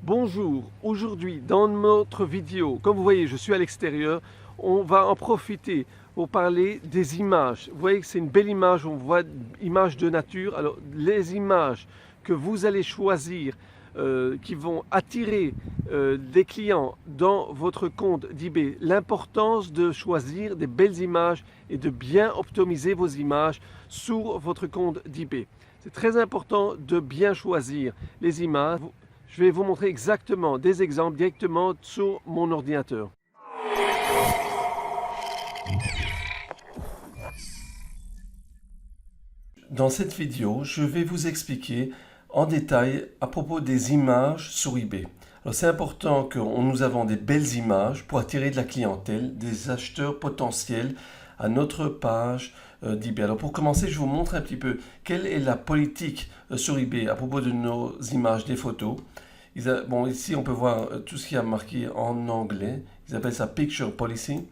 Bonjour, aujourd'hui dans notre vidéo, comme vous voyez je suis à l'extérieur, on va en profiter pour parler des images. Vous voyez que c'est une belle image, on voit images de nature. Alors les images que vous allez choisir qui vont attirer des clients dans votre compte d'eBay, l'importance de choisir des belles images et de bien optimiser vos images sur votre compte d'eBay. C'est très important de bien choisir les images. Je vais vous montrer exactement des exemples directement sur mon ordinateur. Dans cette vidéo, je vais vous expliquer en détail à propos des images sur eBay. Alors c'est important que nous avons des belles images pour attirer de la clientèle, des acheteurs potentiels à notre page d'eBay. Alors pour commencer, je vous montre un petit peu quelle est la politique sur eBay à propos de nos images, des photos. Bon, ici on peut voir tout ce qui a marqué en anglais. Ils appellent ça Picture Policy.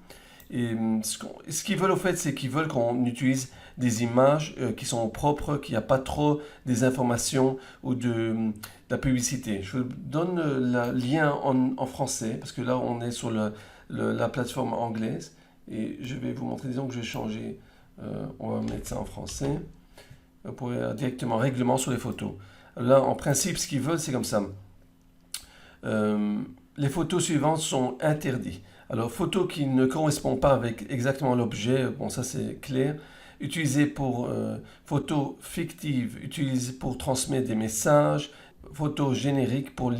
Et ce qu'ils veulent au fait, c'est qu'ils veulent qu'on utilise des images qui sont propres, qu'il n'y a pas trop des informations ou de la publicité. Je vous donne le lien en français, parce que là on est sur la plateforme anglaise. Et je vais vous montrer, disons que je vais changer, on va mettre ça en français, pour directement règlement sur les photos. Là en principe ce qu'ils veulent c'est comme ça. Les photos suivantes sont interdites. Alors, photos qui ne correspondent pas avec exactement l'objet, bon ça c'est clair. Utilisées pour photos fictives, utilisées pour transmettre des messages. Photos génériques pour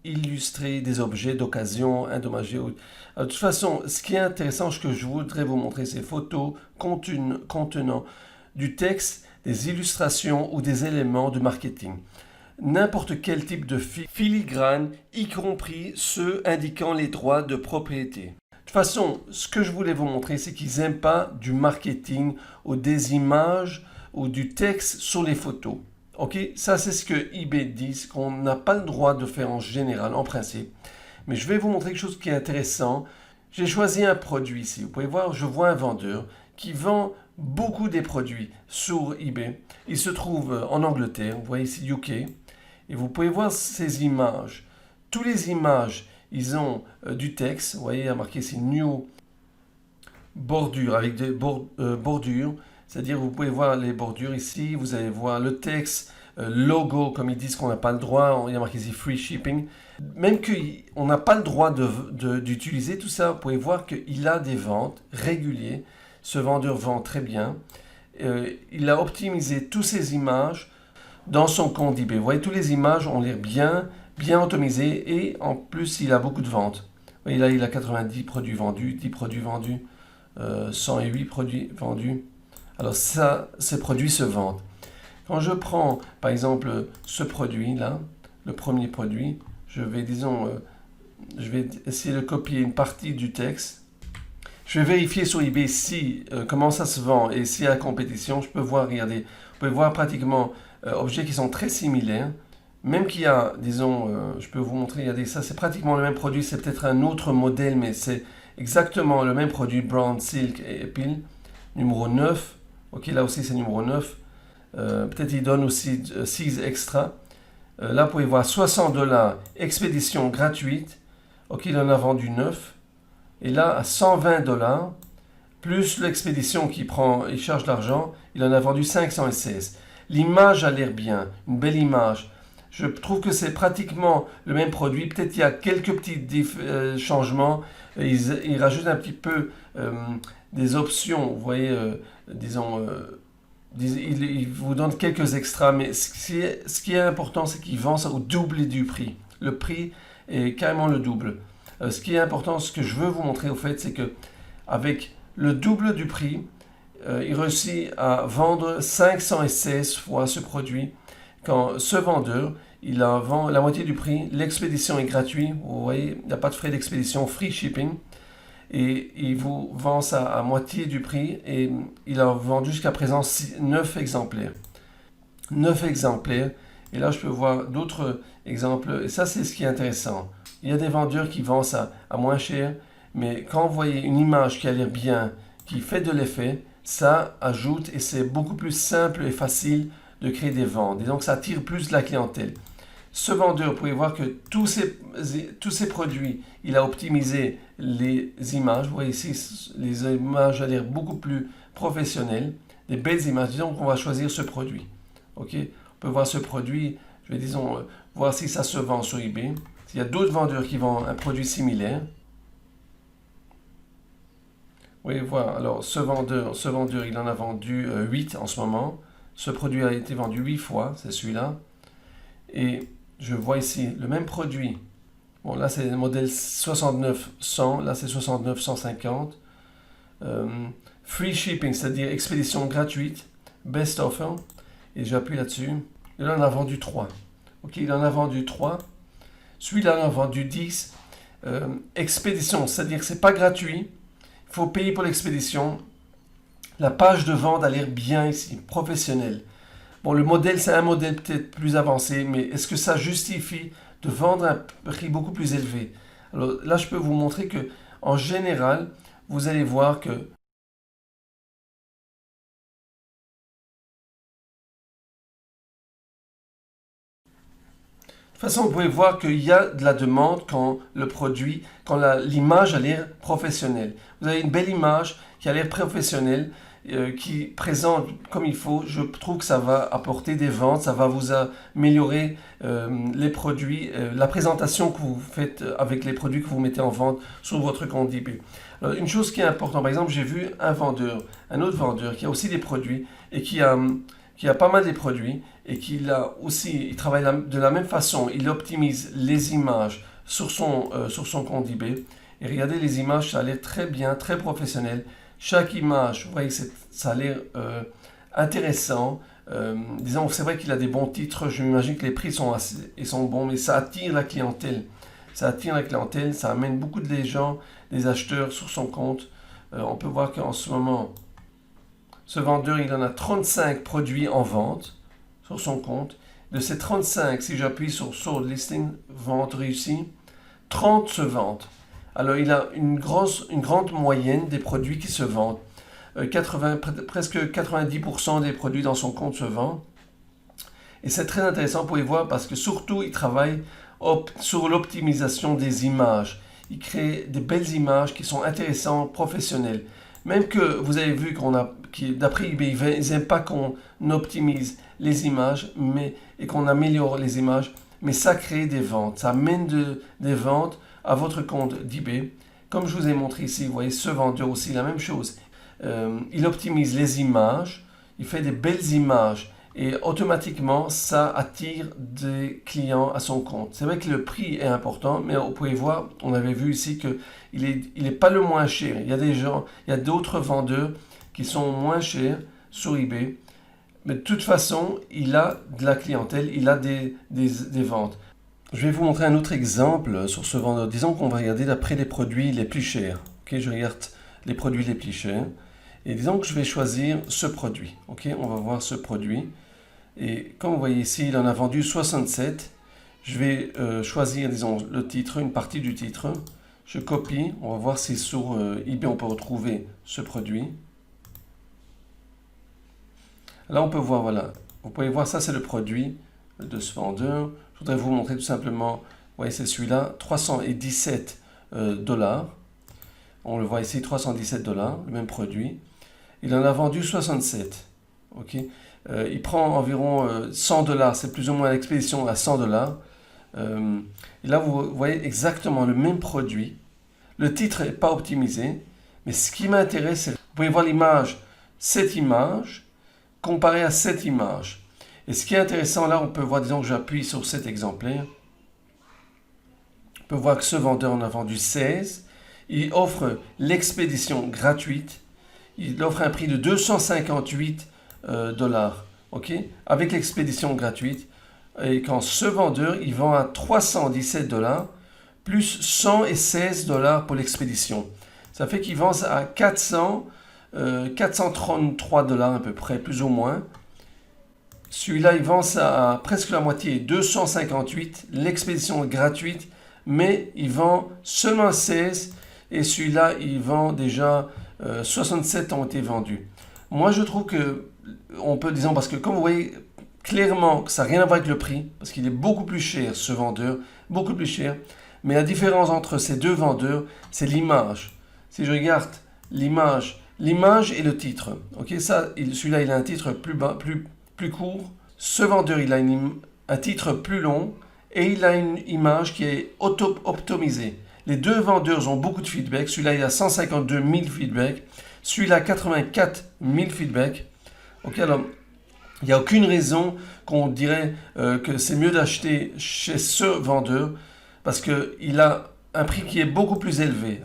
illustrer des objets d'occasion endommagés. Alors, de toute façon, ce qui est intéressant, ce que je voudrais vous montrer, c'est photos contenant du texte, des illustrations ou des éléments de marketing. N'importe quel type de filigrane, y compris ceux indiquant les droits de propriété. De toute façon, ce que je voulais vous montrer, c'est qu'ils n'aiment pas du marketing ou des images ou du texte sur les photos. Ok, ça c'est ce que eBay dit, qu'on n'a pas le droit de faire en général, en principe. Mais je vais vous montrer quelque chose qui est intéressant. J'ai choisi un produit ici. Vous pouvez voir, je vois un vendeur qui vend beaucoup des produits sur eBay. Il se trouve en Angleterre, vous voyez ici UK. Et vous pouvez voir ces images. Toutes les images, ils ont du texte. Vous voyez, il y a marqué ici New bordure avec des bordures. C'est-à-dire, vous pouvez voir les bordures ici. Vous allez voir le texte, logo, comme ils disent qu'on n'a pas le droit. Il y a marqué ici Free Shipping. Même qu'on n'a pas le droit d'utiliser tout ça, vous pouvez voir qu'il a des ventes régulières. Ce vendeur vend très bien. Il a optimisé toutes ces images dans son compte eBay. Vous voyez, toutes les images ont l'air bien automisées et en plus, il a beaucoup de ventes. Vous voyez, là, il a 90 produits vendus, 10 produits vendus, 108 produits vendus. Alors ça, ces produits se vendent. Quand je prends, par exemple, ce produit-là, le premier produit, je vais essayer de copier une partie du texte. Je vais vérifier sur eBay comment ça se vend et s'il y a la compétition. Je peux voir, regardez, vous pouvez voir pratiquement objets qui sont très similaires. Même qu'il y a, disons, je peux vous montrer, regardez, ça c'est pratiquement le même produit, c'est peut-être un autre modèle, mais c'est exactement le même produit, Brown Silk et Peel, numéro 9. Ok, là aussi c'est numéro 9. Peut-être il donne aussi 6 extra. Là, vous pouvez voir 60 $, expédition gratuite. Ok, il en a vendu 9. Et là, à 120 $, plus l'expédition il charge l'argent, il en a vendu 516. L'image a l'air bien, une belle image. Je trouve que c'est pratiquement le même produit. Peut-être il y a quelques petits changements. Ils rajoutent un petit peu des options. Vous voyez, disons, ils vous donnent quelques extras. Mais ce qui est important, c'est qu'ils vendent ça au double du prix. Le prix est carrément le double. Ce qui est important, ce que je veux vous montrer au fait, c'est que avec le double du prix, il réussit à vendre 516 fois ce produit. Quand ce vendeur, il en vend la moitié du prix, l'expédition est gratuite, vous voyez, il n'y a pas de frais d'expédition, free shipping, et il vous vend ça à moitié du prix, et il a vendu jusqu'à présent 9 exemplaires. 9 exemplaires, et là je peux voir d'autres exemples, et ça c'est ce qui est intéressant. Il y a des vendeurs qui vendent ça à moins cher, mais quand vous voyez une image qui a l'air bien, qui fait de l'effet, ça ajoute et c'est beaucoup plus simple et facile de créer des ventes. Et donc ça attire plus de la clientèle. Ce vendeur, vous pouvez voir que tous ces produits, il a optimisé les images. Vous voyez ici, les images ont l'air beaucoup plus professionnelles, des belles images. Disons qu'on va choisir ce produit. Ok, on peut voir ce produit, je vais disons voir si ça se vend sur eBay. S'il y a d'autres vendeurs qui vendent un produit similaire. Oui, voilà. Alors, ce vendeur, il en a vendu 8 en ce moment. Ce produit a été vendu 8 fois, c'est celui-là. Et je vois ici le même produit. Bon, là, c'est le modèle 69-100. Là, c'est 69-150. Free shipping, c'est-à-dire expédition gratuite. Best offer. Et j'appuie là-dessus. Et là, on a vendu 3. Ok, il en a vendu 3. Celui-là, on a vendu 10. Expédition, c'est-à-dire que ce n'est pas gratuit. Il faut payer pour l'expédition. La page de vente a l'air bien ici, professionnelle. Bon, le modèle, c'est un modèle peut-être plus avancé, mais est-ce que ça justifie de vendre à un prix beaucoup plus élevé? Alors là, je peux vous montrer que, en général, vous allez voir que de toute façon, vous pouvez voir qu'il y a de la demande quand le produit, quand l'image a l'air professionnelle. Vous avez une belle image qui a l'air professionnelle, qui présente comme il faut. Je trouve que ça va apporter des ventes, ça va vous améliorer les produits, la présentation que vous faites avec les produits que vous mettez en vente sur votre compte eBay. Alors, une chose qui est importante, par exemple, j'ai vu un autre vendeur qui a aussi des produits et qui a pas mal de produits et qu'il a aussi, il travaille de la même façon, il optimise les images sur son compte eBay. Et regardez les images, ça a l'air très bien, très professionnel. Chaque image, vous voyez, ça a l'air intéressant. Disons, c'est vrai qu'il a des bons titres, je m'imagine que les prix sont bons, mais ça attire la clientèle. Ça attire la clientèle, ça amène beaucoup de gens, des acheteurs sur son compte. On peut voir qu'en ce moment, ce vendeur, il en a 35 produits en vente sur son compte. De ces 35, si j'appuie sur Sold Listing, vente réussie, 30 se vendent. Alors, il a une grande moyenne des produits qui se vendent. Presque 90% des produits dans son compte se vendent. Et c'est très intéressant, vous pouvez voir, parce que surtout, il travaille sur l'optimisation des images. Il crée des belles images qui sont intéressantes, professionnelles. Même que vous avez vu d'après eBay, ils n'aiment pas qu'on optimise les images et qu'on améliore les images, mais ça crée des ventes. Ça amène des ventes à votre compte d'eBay. Comme je vous ai montré ici, vous voyez, ce vendeur aussi, la même chose. Il optimise les images, il fait des belles images et automatiquement, ça attire des clients à son compte. C'est vrai que le prix est important, mais vous pouvez voir, on avait vu ici qu'il est pas le moins cher. Il y a d'autres vendeurs qui sont moins chers sur eBay, mais de toute façon, il a de la clientèle, il a des ventes. Je vais vous montrer un autre exemple sur ce vendeur. Disons qu'on va regarder d'après les produits les plus chers. Ok, je regarde les produits les plus chers. Et disons que je vais choisir ce produit. Ok, on va voir ce produit. Et comme vous voyez ici, il en a vendu 67. Je vais choisir, disons, le titre, une partie du titre. Je copie. On va voir si sur eBay on peut retrouver ce produit. Là, on peut voir, voilà. Vous pouvez voir, ça c'est le produit de ce vendeur. Je voudrais vous montrer tout simplement, vous voyez, c'est celui-là, 317 dollars. On le voit ici, 317 dollars, le même produit. Il en a vendu 67. Ok. Il prend environ 100 dollars, c'est plus ou moins l'expédition à 100 dollars. Et là, vous voyez exactement le même produit. Le titre n'est pas optimisé, mais ce qui m'intéresse, c'est, vous pouvez voir l'image, cette image, comparée à cette image. Et ce qui est intéressant, là, on peut voir, disons que j'appuie sur cet exemplaire. On peut voir que ce vendeur en a vendu 16. Il offre l'expédition gratuite. Il offre un prix de 258 dollars, ok, avec l'expédition gratuite. Et quand ce vendeur, il vend à 317 dollars, plus 116 dollars pour l'expédition. Ça fait qu'il vend à 433 dollars à peu près, plus ou moins. Celui-là, il vend ça à presque la moitié, 258, l'expédition gratuite, mais il vend seulement 16, et celui-là, il vend déjà 67 ont été vendus. Moi, je trouve que on peut, disons, parce que comme vous voyez, clairement que ça n'a rien à voir avec le prix, parce qu'il est beaucoup plus cher, ce vendeur, beaucoup plus cher. Mais la différence entre ces deux vendeurs, c'est l'image. Si je regarde l'image et le titre. Ok, celui-là, il a un titre plus court. Ce vendeur, il a un titre plus long et il a une image qui est optimisée. Les deux vendeurs ont beaucoup de feedback. Celui-là, il a 152 000 feedbacks. Celui-là, 84 000 feedbacks. Ok, alors, il n'y a aucune raison qu'on dirait que c'est mieux d'acheter chez ce vendeur parce qu'il a un prix qui est beaucoup plus élevé.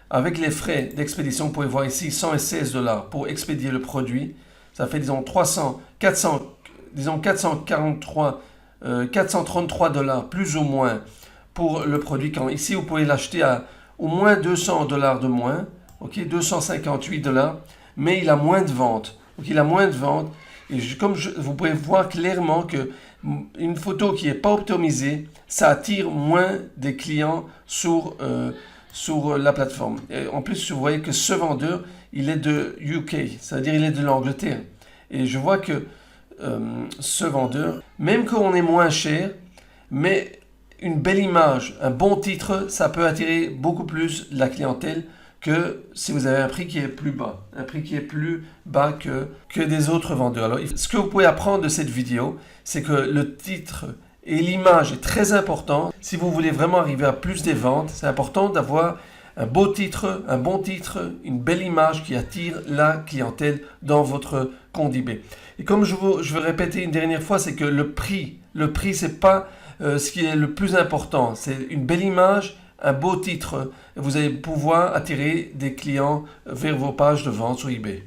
Avec les frais d'expédition, vous pouvez voir ici, 116 $ pour expédier le produit. Ça fait, disons, 433 $ plus ou moins pour le produit. Quand ici, vous pouvez l'acheter à au moins 200 $ de moins, ok, 258 $, mais il a moins de ventes. Donc, il a moins de ventes. Et vous pouvez voir clairement que une photo qui n'est pas optimisée, ça attire moins des clients sur la plateforme. Et en plus, vous voyez que ce vendeur, il est de UK, c'est-à-dire il est de l'Angleterre. Et je vois que ce vendeur, même qu'on est moins cher, mais une belle image, un bon titre, ça peut attirer beaucoup plus la clientèle que si vous avez un prix qui est plus bas, un prix qui est plus bas que des autres vendeurs. Alors, ce que vous pouvez apprendre de cette vidéo, c'est que le titre et l'image est très important. Si vous voulez vraiment arriver à plus des ventes, c'est important d'avoir un bon titre, une belle image qui attire la clientèle dans votre compte eBay. Et comme je veux répéter une dernière fois, c'est que le prix c'est pas ce qui est le plus important. C'est une belle image, un beau titre. Vous allez pouvoir attirer des clients vers vos pages de vente sur eBay.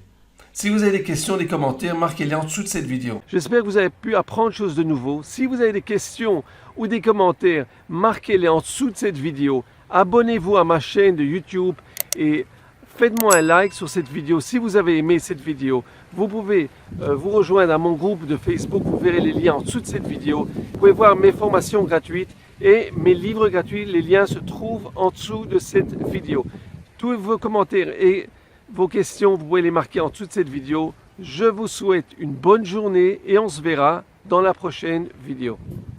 Si vous avez des questions, des commentaires, marquez-les en dessous de cette vidéo. J'espère que vous avez pu apprendre chose de nouveau. Si vous avez des questions ou des commentaires, marquez-les en dessous de cette vidéo. Abonnez-vous à ma chaîne de YouTube et faites-moi un like sur cette vidéo si vous avez aimé cette vidéo. Vous pouvez vous rejoindre à mon groupe de Facebook, vous verrez les liens en dessous de cette vidéo. Vous pouvez voir mes formations gratuites et mes livres gratuits. Les liens se trouvent en dessous de cette vidéo. Tous vos commentaires et vos questions, vous pouvez les marquer en dessous de cette vidéo. Je vous souhaite une bonne journée et on se verra dans la prochaine vidéo.